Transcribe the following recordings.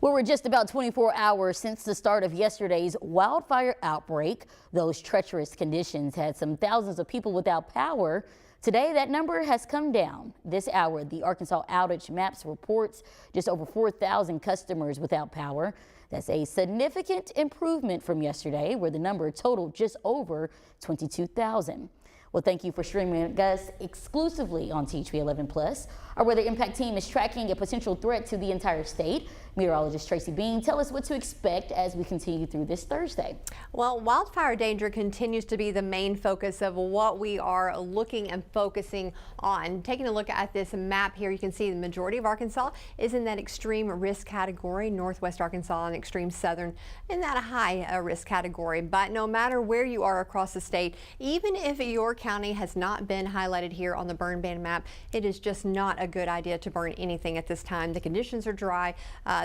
Well, we're just about 24 hours since the start of yesterday's wildfire outbreak. Those treacherous conditions had some thousands of people without power. Today, that number has come down. This hour, the Arkansas Outage Maps reports just over 4,000 customers without power. That's a significant improvement from yesterday, where the number totaled just over 22,000. Well, thank you for streaming us exclusively on THV 11 Plus. Our Weather Impact team is tracking a potential threat to the entire state. Meteorologist Tracy Bean, tell us what to expect as we continue through this Thursday. Well, wildfire danger continues to be the main focus of what we are looking and focusing on. Taking a look at this map here, you can see the majority of Arkansas is in that extreme risk category. Northwest Arkansas and extreme southern in that high risk category. But no matter where you are across the state, even if your county has not been highlighted here on the burn ban map, it is just not a good idea to burn anything at this time. The conditions are dry.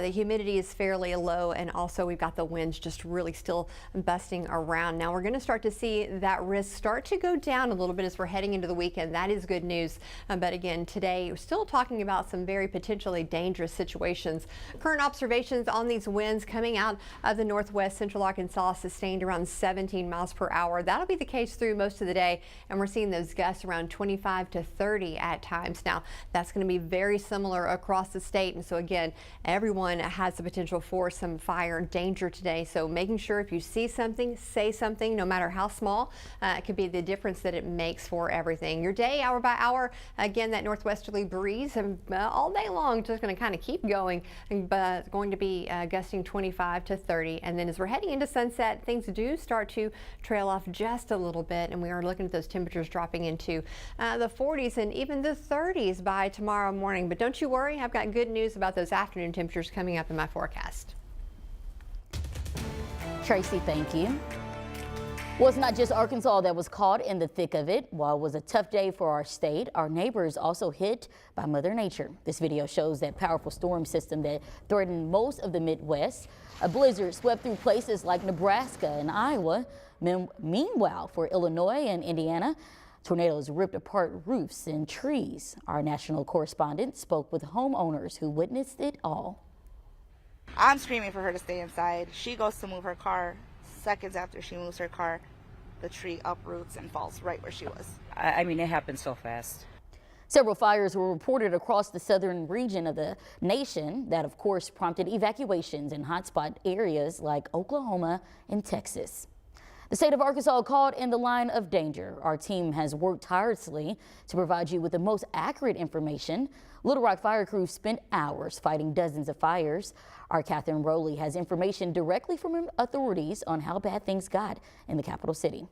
The humidity is fairly low, and also we've got the winds just really still busting around. Now we're going to start to see that risk start to go down a little bit as we're heading into the weekend. That is good news. But again, today we're still talking about some very potentially dangerous situations. Current observations on these winds coming out of the northwest central Arkansas sustained around 17 miles per hour. That'll be the case through most of the day, and we're seeing those gusts around 25 to 30 at times. Now that's going to be very similar across the state, and so again, everyone has the potential for some fire danger today. So making sure if you see something, say something, no matter how small. It could be the difference that it makes for everything. Your day, hour by hour, again, that northwesterly breeze all day long, just going to kind of keep going, but going to be gusting 25 to 30. And then as we're heading into sunset, things do start to trail off just a little bit, and we are looking at those temperatures dropping into the 40s and even the 30s by tomorrow morning. But don't you worry, I've got good news about those afternoon temperatures coming up in my forecast. Tracy, thank you. Well, it's not just Arkansas that was caught in the thick of it. While it was a tough day for our state, our neighbors also hit by Mother Nature. This video shows that powerful storm system that threatened most of the Midwest. A blizzard swept through places like Nebraska and Iowa. Meanwhile, for Illinois and Indiana, tornadoes ripped apart roofs and trees. Our national correspondent spoke with homeowners who witnessed it all. I'm screaming for her to stay inside. She goes to move her car. Seconds after she moves her car, the tree uproots and falls right where she was. I mean, it happened so fast. Several fires were reported across the southern region of the nation. That, of course, prompted evacuations in hotspot areas like Oklahoma and Texas. The state of Arkansas caught in the line of danger. Our team has worked tirelessly to provide you with the most accurate information. Little Rock fire crews spent hours fighting dozens of fires. Our Catherine Rowley has information directly from authorities on how bad things got in the capital city.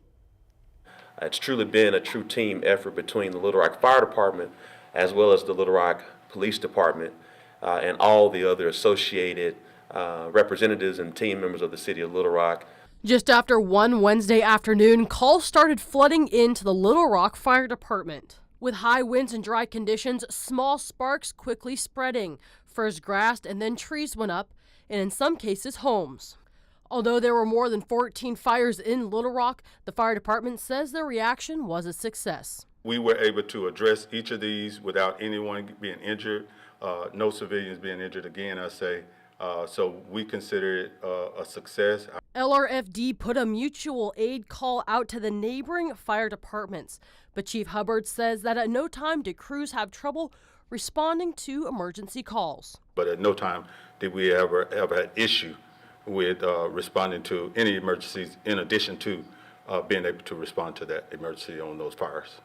It's truly been a true team effort between the Little Rock Fire Department as well as the Little Rock Police Department and all the other associated representatives and team members of the city of Little Rock. Just after 1 Wednesday afternoon, calls started flooding into the Little Rock Fire Department. With high winds and dry conditions, small sparks quickly spreading. First grass and then trees went up, and in some cases, homes. Although there were more than 14 fires in Little Rock, the fire department says their reaction was a success. We were able to address each of these without anyone being injured, no civilians being injured again, I say. So we consider it a success. LRFD put a mutual aid call out to the neighboring fire departments, but Chief Hubbard says that at no time did crews have trouble responding to emergency calls. But at no time did we ever have an issue with responding to any emergencies in addition to being able to respond to that emergency on those fires.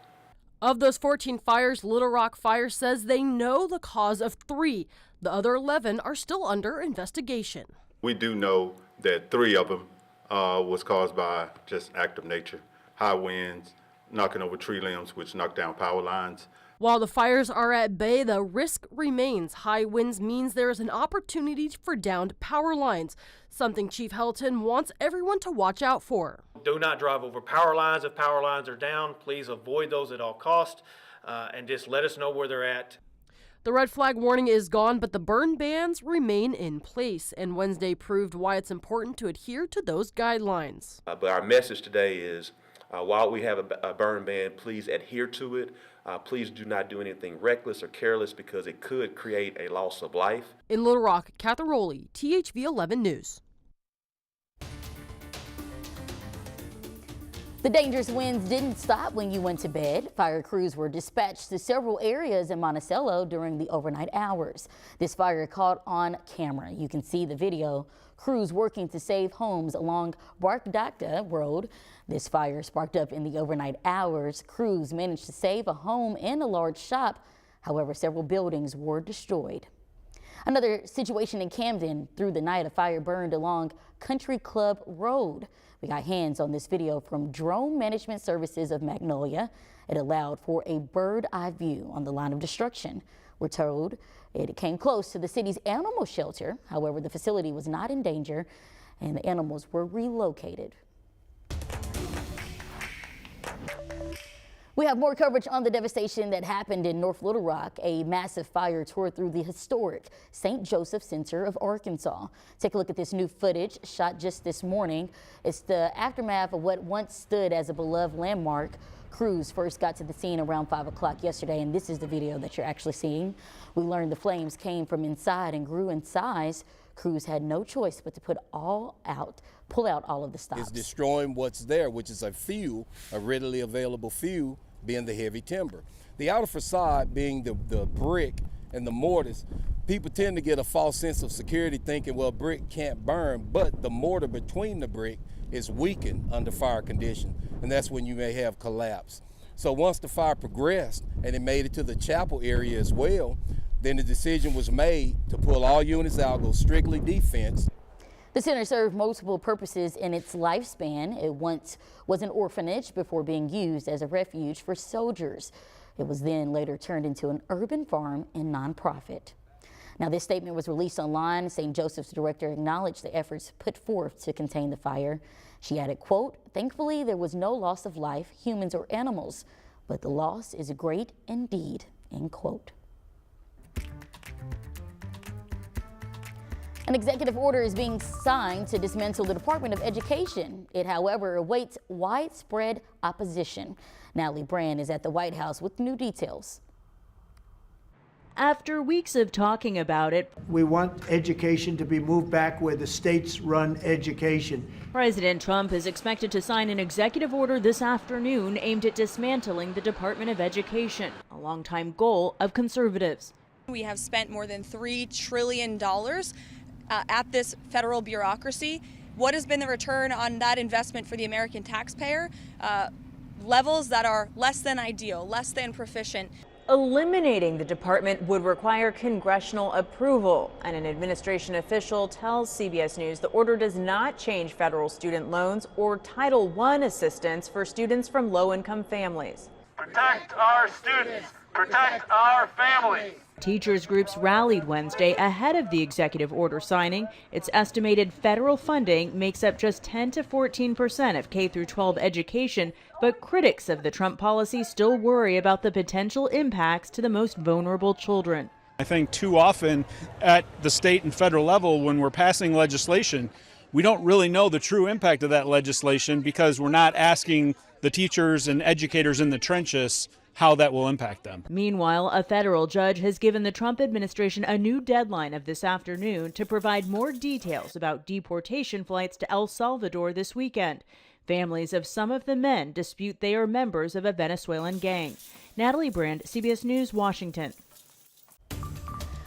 Of those 14 fires, Little Rock Fire says they know the cause of 3. The other 11 are still under investigation. We do know that 3 of them was caused by just an act of nature. High winds, knocking over tree limbs, which knocked down power lines. While the fires are at bay, the risk remains. High winds means there is an opportunity for downed power lines, something Chief Helton wants everyone to watch out for. Do not drive over power lines. If power lines are down, please avoid those at all costs and just let us know where they're at. The red flag warning is gone, but the burn bans remain in place, and Wednesday proved why it's important to adhere to those guidelines. But our message today is while we have a burn ban, please adhere to it. Please do not do anything reckless or careless because it could create a loss of life. In Little Rock, Catherine Rowley, THV 11 News. The dangerous winds didn't stop when you went to bed. Fire crews were dispatched to several areas in Monticello during the overnight hours. This fire caught on camera. You can see the video. Crews working to save homes along Barkdocta Road. This fire sparked up in the overnight hours. Crews managed to save a home and a large shop. However, several buildings were destroyed. Another situation in Camden. Through the night, a fire burned along Country Club Road. We got hands on this video from Drone Management Services of Magnolia. It allowed for a bird-eye view on the line of destruction. We're told it came close to the city's animal shelter. However, the facility was not in danger and the animals were relocated. We have more coverage on the devastation that happened in North Little Rock. A massive fire tore through the historic St. Joseph Center of Arkansas. Take a look at this new footage shot just this morning. It's the aftermath of what once stood as a beloved landmark. Crews first got to the scene around 5 o'clock yesterday, and this is the video that you're actually seeing. We learned the flames came from inside and grew in size. Crews had no choice but to pull out all of the stops. It's destroying what's there, which is a readily available fuel, being the heavy timber. The outer facade being the brick and the mortars. People tend to get a false sense of security thinking, well, brick can't burn, but the mortar between the brick is weakened under fire conditions, and that's when you may have collapse. So once the fire progressed and it made it to the chapel area as well, then the decision was made to pull all units out, go strictly defense. The center served multiple purposes in its lifespan. It once was an orphanage before being used as a refuge for soldiers. It was then later turned into an urban farm and nonprofit. Now, this statement was released online. St. Joseph's director acknowledged the efforts put forth to contain the fire. She added, quote, "Thankfully, there was no loss of life, humans or animals, but the loss is great indeed," end quote. An executive order is being signed to dismantle the Department of Education. It, however, awaits widespread opposition. Natalie Brand is at the White House with new details. After weeks of talking about it, we want education to be moved back where the states run education. President Trump is expected to sign an executive order this afternoon aimed at dismantling the Department of Education, a longtime goal of conservatives. We have spent more than $3 trillion at this federal bureaucracy. What has been the return on that investment for the American taxpayer? Levels that are less than ideal, less than proficient. Eliminating the department would require congressional approval, and an administration official tells CBS News the order does not change federal student loans or Title I assistance for students from low-income families. Protect our students, protect our families. Teachers groups rallied Wednesday ahead of the executive order signing. Its estimated federal funding makes up just 10 to 14% of K-12 education, but critics of the Trump policy still worry about the potential impacts to the most vulnerable children. I think too often at the state and federal level when we're passing legislation, we don't really know the true impact of that legislation because we're not asking the teachers and educators in the trenches how that will impact them. Meanwhile, a federal judge has given the Trump administration a new deadline of this afternoon to provide more details about deportation flights to El Salvador this weekend. Families of some of the men dispute they are members of a Venezuelan gang. Natalie Brand, CBS News, Washington.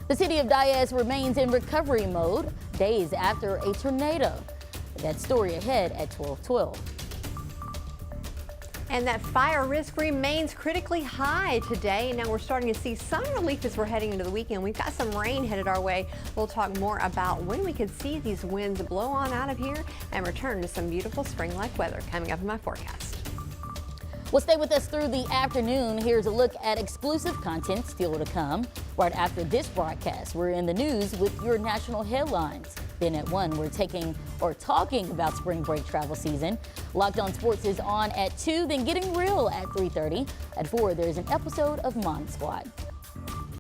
The city of Diaz remains in recovery mode days after a tornado. That story ahead at 12:12. And that fire risk remains critically high today. Now we're starting to see some relief as we're heading into the weekend. We've got some rain headed our way. We'll talk more about when we could see these winds blow on out of here and return to some beautiful spring-like weather coming up in my forecast. Well, stay with us through the afternoon. Here's a look at exclusive content still to come. Right after this broadcast, we're in the news with your national headlines. Then at 1, we're talking about spring break travel season. Locked On Sports is on at 2, then Getting Real at 3:30. At 4, there's an episode of Mom Squad.